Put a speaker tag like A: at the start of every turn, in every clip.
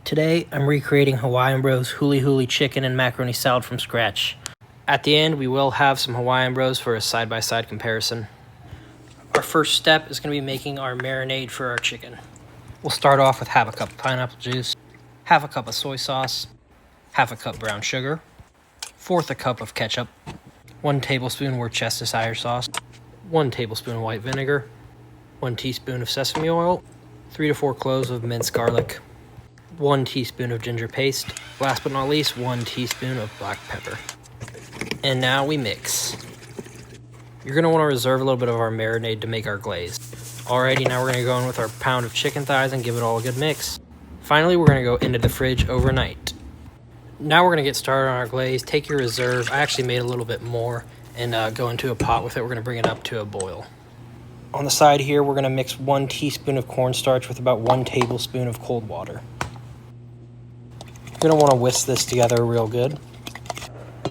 A: Today, I'm recreating Hawaiian Bros huli huli chicken and macaroni salad from scratch. At the end, we will have some Hawaiian Bros for a side-by-side comparison. Our first step is going to be making our marinade for our chicken. We'll start off with half a cup of pineapple juice, half a cup of soy sauce, half a cup brown sugar, fourth a cup of ketchup, 1 tablespoon Worcestershire sauce, 1 tablespoon white vinegar, 1 teaspoon of sesame oil, 3 to 4 cloves of minced garlic, 1 teaspoon of ginger paste, last but not least 1 teaspoon of black pepper. And now we mix. You're going to want to reserve a little bit of our marinade to make our glaze. Alrighty, now we're going to go in with our pound of chicken thighs and give it all a good mix. Finally, we're going to go into the fridge overnight. Now we're going to get started on our glaze. Take your reserve. I actually made a little bit more and go into a pot with it. We're going to bring it up to a boil. On the side here, we're going to mix 1 teaspoon of cornstarch with about 1 tablespoon of cold water. You're going to want to whisk this together real good.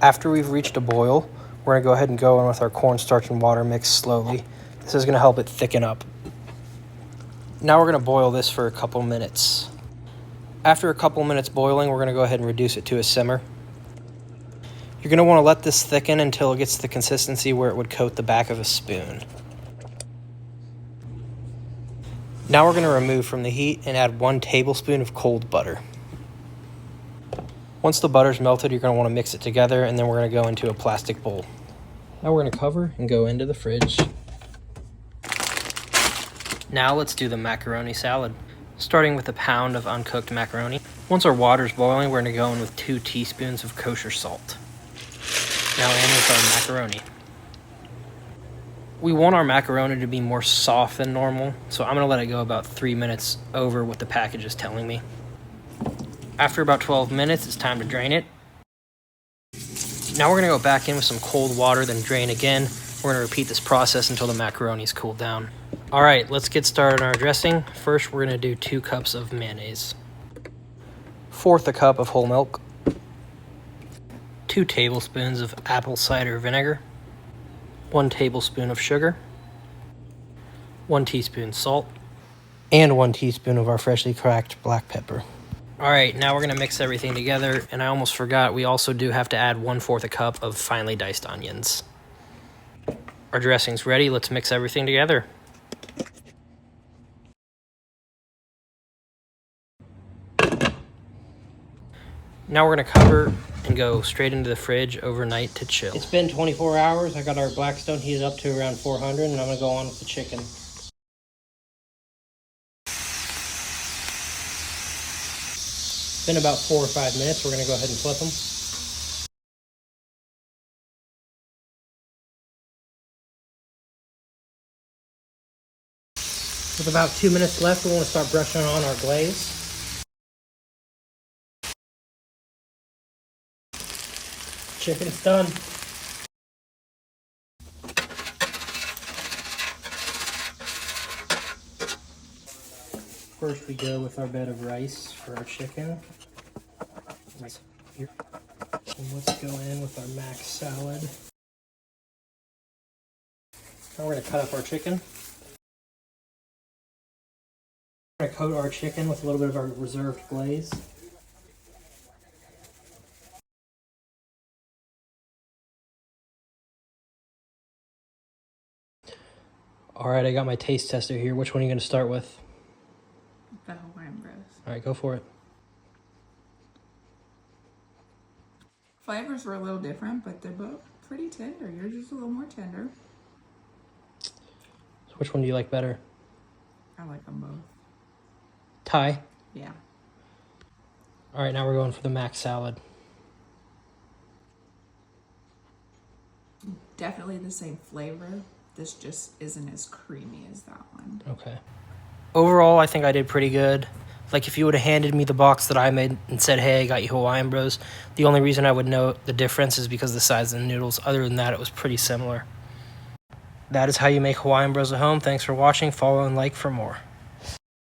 A: After we've reached a boil, we're going to go ahead and go in with our cornstarch and water mix slowly. This is going to help it thicken up. Now we're going to boil this for a couple minutes. After a couple minutes boiling, we're going to go ahead and reduce it to a simmer. You're going to want to let this thicken until it gets to the consistency where it would coat the back of a spoon. Now we're going to remove from the heat and add 1 tablespoon of cold butter. Once the butter's melted, you're going to want to mix it together, and then we're going to go into a plastic bowl. Now we're going to cover and go into the fridge. Now let's do the macaroni salad, starting with a pound of uncooked macaroni. Once our water's boiling, we're going to go in with 2 teaspoons of kosher salt. Now in with our macaroni. We want our macaroni to be more soft than normal, so I'm going to let it go about 3 minutes over what the package is telling me. After about 12 minutes, it's time to drain it. Now we're going to go back in with some cold water, then drain again. We're going to repeat this process until the macaroni's cooled down. Alright, let's get started on our dressing. First, we're going to do 2 cups of mayonnaise. Fourth a cup of whole milk. 2 tablespoons of apple cider vinegar. 1 tablespoon of sugar. 1 teaspoon salt. And 1 teaspoon of our freshly cracked black pepper. Alright, now we're going to mix everything together, and I almost forgot, we also do have to add 1/4 a cup of finely diced onions. Our dressing's ready, let's mix everything together. Now we're going to cover and go straight into the fridge overnight to chill. It's been 24 hours, I got our Blackstone heated up to around 400, and I'm going to go on with the chicken. Been about 4 or 5 minutes. We're going to go ahead and flip them. With about 2 minutes left, we want to start brushing on our glaze. Chicken's done. First we go with our bed of rice for our chicken. Right here. And let's go in with our mac salad. Now we're going to cut up our chicken. We're going to coat our chicken with a little bit of our reserved glaze. Alright, I got my taste tester here. Which one are you going to start with?
B: The Hawaiian Bros.
A: Alright, go for it.
B: Flavors were a little different, but they're both pretty tender. Yours is a little more tender.
A: So which one do you like better?
B: I like them both.
A: Tie?
B: Yeah.
A: Alright, now we're going for the mac salad.
B: Definitely the same flavor. This just isn't as creamy as that one.
A: Okay. Overall, I think I did pretty good. Like, if you would have handed me the box that I made and said, hey, I got you Hawaiian Bros, the only reason I would know the difference is because of the size of the noodles. Other than that, it was pretty similar. That is how you make Hawaiian Bros at home. Thanks for watching. Follow and like for more.